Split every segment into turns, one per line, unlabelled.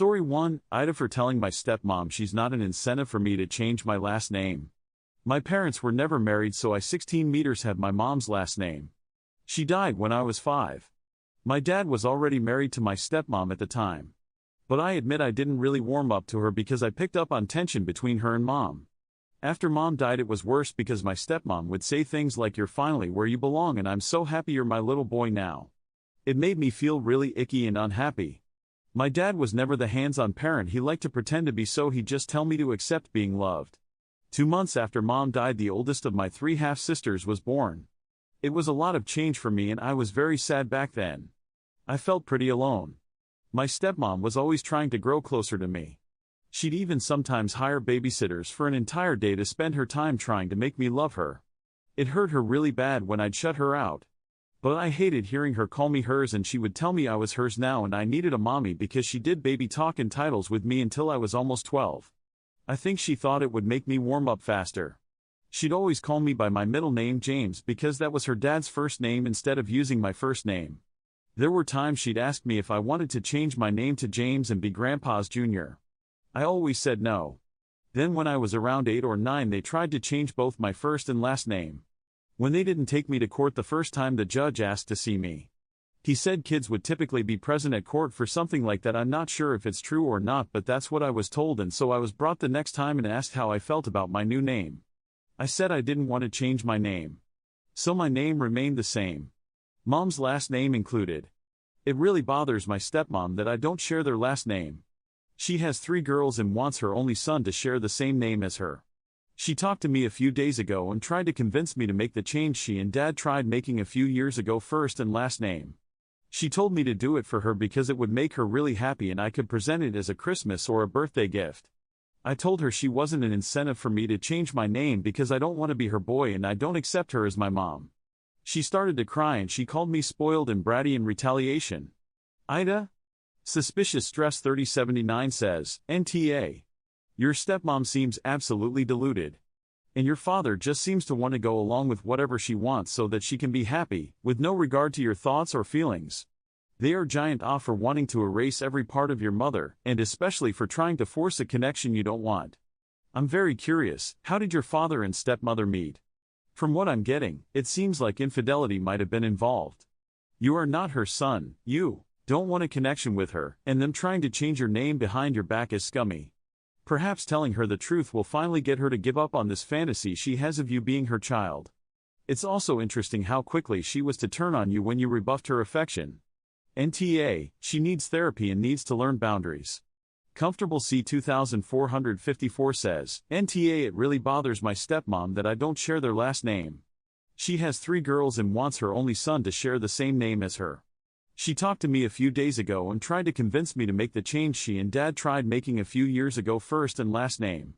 Story 1, AITA for telling my stepmom she's not an incentive for me to change my last name. My parents were never married, so I 16 meters have my mom's last name. She died when I was 5. My dad was already married to my stepmom at the time. But I admit I didn't really warm up to her because I picked up on tension between her and mom. After mom died it was worse because my stepmom would say things like "You're finally where you belong and I'm so happy you're my little boy now." It made me feel really icky and unhappy. My dad was never the hands-on parent he liked to pretend to be, so he'd just tell me to accept being loved. 2 months after mom died, the oldest of my 3 half-sisters was born. It was a lot of change for me and I was very sad back then. I felt pretty alone. My stepmom was always trying to grow closer to me. She'd even sometimes hire babysitters for an entire day to spend her time trying to make me love her. It hurt her really bad when I'd shut her out. But I hated hearing her call me hers, and she would tell me I was hers now and I needed a mommy because she did baby talk and titles with me until I was almost 12. I think she thought it would make me warm up faster. She'd always call me by my middle name James because that was her dad's first name instead of using my first name. There were times she'd ask me if I wanted to change my name to James and be Grandpa's Jr. I always said no. Then when I was around 8 or 9 they tried to change both my first and last name. When they didn't take me to court the first time, the judge asked to see me. He said kids would typically be present at court for something like that. I'm not sure if it's true or not, but that's what I was told, and so I was brought the next time and asked how I felt about my new name. I said I didn't want to change my name. So my name remained the same. Mom's last name included. It really bothers my stepmom that I don't share their last name. She has 3 girls and wants her only son to share the same name as her. She talked to me a few days ago and tried to convince me to make the change she and dad tried making a few years ago, first and last name. She told me to do it for her because it would make her really happy and I could present it as a Christmas or a birthday gift. I told her she wasn't an incentive for me to change my name because I don't want to be her boy and I don't accept her as my mom. She started to cry and she called me spoiled and bratty in retaliation. AITA? Suspicious Stress 3079 says, NTA. Your stepmom seems absolutely deluded. And your father just seems to want to go along with whatever she wants so that she can be happy, with no regard to your thoughts or feelings. They are giant off for wanting to erase every part of your mother, and especially for trying to force a connection you don't want. I'm very curious, how did your father and stepmother meet? From what I'm getting, it seems like infidelity might have been involved. You are not her son, you don't want a connection with her, and them trying to change your name behind your back is scummy. Perhaps telling her the truth will finally get her to give up on this fantasy she has of you being her child. It's also interesting how quickly she was to turn on you when you rebuffed her affection. NTA, she needs therapy and needs to learn boundaries. Comfortable C 2454 says, NTA, it really bothers my stepmom that I don't share their last name. She has 3 girls and wants her only son to share the same name as her. She talked to me a few days ago and tried to convince me to make the change she and dad tried making a few years ago, first and last name.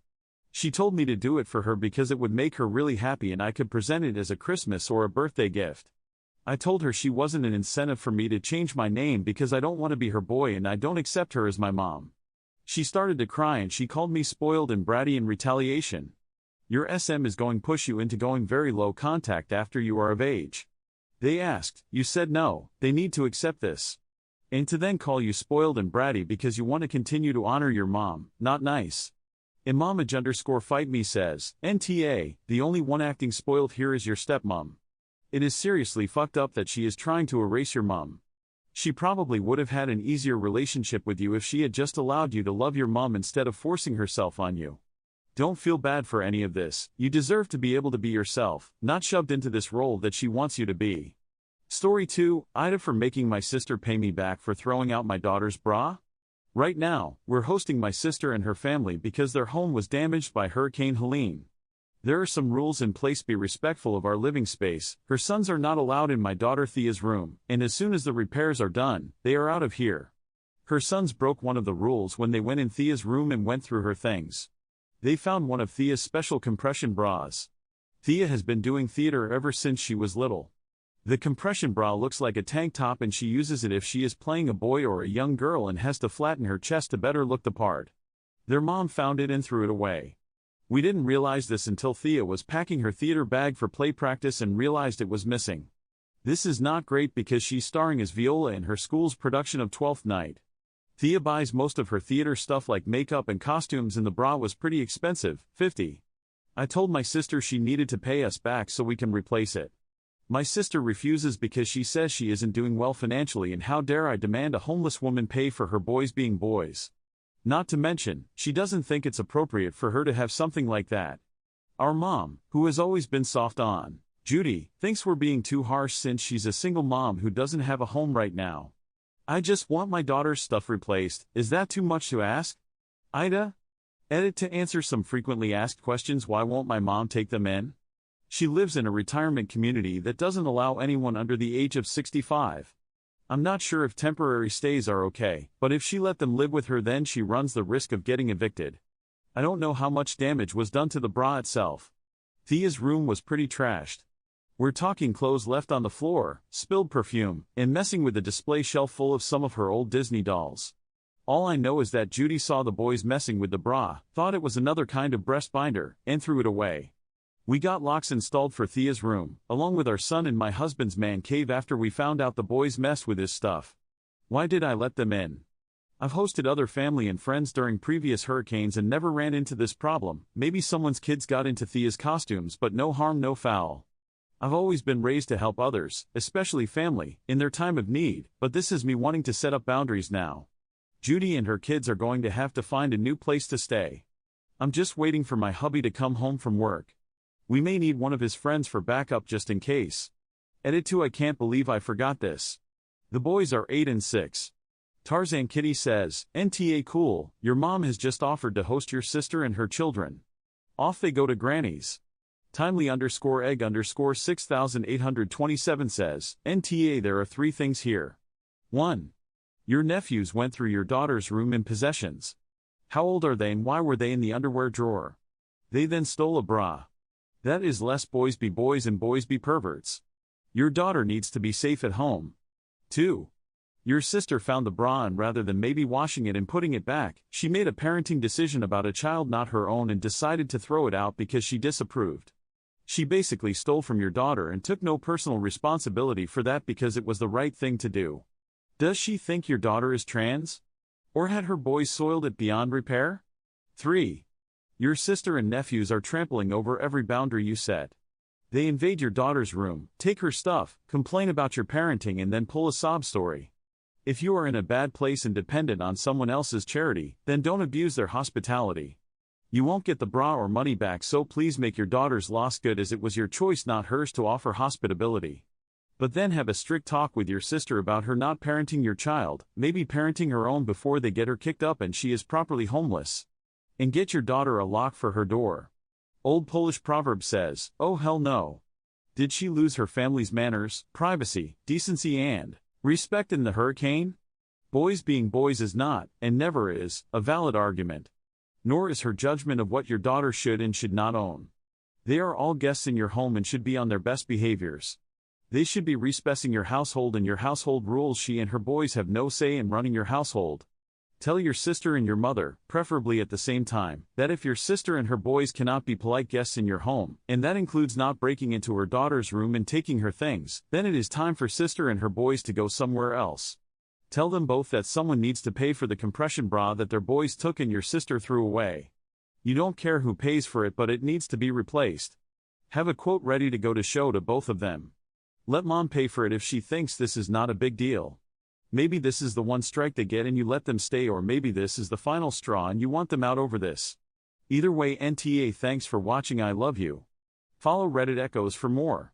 She told me to do it for her because it would make her really happy and I could present it as a Christmas or a birthday gift. I told her she wasn't an incentive for me to change my name because I don't want to be her boy and I don't accept her as my mom. She started to cry and she called me spoiled and bratty in retaliation. Your SM is going push you into going very low contact after you are of age. They asked, you said no, they need to accept this. And to then call you spoiled and bratty because you want to continue to honor your mom, not nice. Imamage_fight me says, NTA, the only one acting spoiled here is your stepmom. It is seriously fucked up that she is trying to erase your mom. She probably would have had an easier relationship with you if she had just allowed you to love your mom instead of forcing herself on you. Don't feel bad for any of this, you deserve to be able to be yourself, not shoved into this role that she wants you to be. Story 2, AITA for making my sister pay me back for throwing out my daughter's bra? Right now, we're hosting my sister and her family because their home was damaged by Hurricane Helene. There are some rules in place. Be respectful of our living space. Her sons are not allowed in my daughter Thea's room, and as soon as the repairs are done, they are out of here. Her sons broke one of the rules when they went in Thea's room and went through her things. They found one of Thea's special compression bras. Thea has been doing theater ever since she was little. The compression bra looks like a tank top and she uses it if she is playing a boy or a young girl and has to flatten her chest to better look the part. Their mom found it and threw it away. We didn't realize this until Thea was packing her theater bag for play practice and realized it was missing. This is not great because she's starring as Viola in her school's production of Twelfth Night. Thea buys most of her theater stuff like makeup and costumes, and the bra was pretty expensive, 50. I told my sister she needed to pay us back so we can replace it. My sister refuses because she says she isn't doing well financially, and how dare I demand a homeless woman pay for her boys being boys. Not to mention, she doesn't think it's appropriate for her to have something like that. Our mom, who has always been soft on Judy, thinks we're being too harsh since she's a single mom who doesn't have a home right now. I just want my daughter's stuff replaced. Is that too much to ask? AITA? Edit to answer some frequently asked questions. Why won't my mom take them in? She lives in a retirement community that doesn't allow anyone under the age of 65. I'm not sure if temporary stays are okay, but if she let them live with her, then she runs the risk of getting evicted. I don't know how much damage was done to the bra itself. Thea's room was pretty trashed. We're talking clothes left on the floor, spilled perfume, and messing with the display shelf full of some of her old Disney dolls. All I know is that Judy saw the boys messing with the bra, thought it was another kind of breast binder, and threw it away. We got locks installed for Thea's room, along with our son and my husband's man cave after we found out the boys messed with his stuff. Why did I let them in? I've hosted other family and friends during previous hurricanes and never ran into this problem. Maybe someone's kids got into Thea's costumes, but no harm, no foul. I've always been raised to help others, especially family, in their time of need, but this is me wanting to set up boundaries now. Judy and her kids are going to have to find a new place to stay. I'm just waiting for my hubby to come home from work. We may need one of his friends for backup just in case. Edit 2. I can't believe I forgot this. The boys are 8 and 6. Tarzan Kitty says, NTA cool, your mom has just offered to host your sister and her children. Off they go to Granny's. Timely_egg_6827 says, NTA there are 3 things here. 1. Your nephews went through your daughter's room and possessions. How old are they and why were they in the underwear drawer? They then stole a bra. That is less boys be boys and boys be perverts. Your daughter needs to be safe at home. 2. Your sister found the bra and rather than maybe washing it and putting it back, she made a parenting decision about a child not her own and decided to throw it out because she disapproved. She basically stole from your daughter and took no personal responsibility for that because it was the right thing to do. Does she think your daughter is trans? Or had her boys soiled it beyond repair? 3. Your sister and nephews are trampling over every boundary you set. They invade your daughter's room, take her stuff, complain about your parenting and then pull a sob story. If you are in a bad place and dependent on someone else's charity, then don't abuse their hospitality. You won't get the bra or money back, so please make your daughter's loss good, as it was your choice not hers to offer hospitality. But then have a strict talk with your sister about her not parenting your child, maybe parenting her own before they get her kicked up and she is properly homeless. And get your daughter a lock for her door. Old Polish proverb says, oh hell no. Did she lose her family's manners, privacy, decency and respect in the hurricane? Boys being boys is not, and never is, a valid argument. Nor is her judgment of what your daughter should and should not own. They are all guests in your home and should be on their best behaviors. They should be respecting your household and your household rules. She and her boys have no say in running your household. Tell your sister and your mother, preferably at the same time, that if your sister and her boys cannot be polite guests in your home, and that includes not breaking into her daughter's room and taking her things, then it is time for sister and her boys to go somewhere else. Tell them both that someone needs to pay for the compression bra that their boys took and your sister threw away. You don't care who pays for it, but it needs to be replaced. Have a quote ready to go to show to both of them. Let mom pay for it if she thinks this is not a big deal. Maybe this is the one strike they get and you let them stay, or maybe this is the final straw and you want them out over this. Either way, NTA, thanks for watching. I love you. Follow Reddit Echoes for more.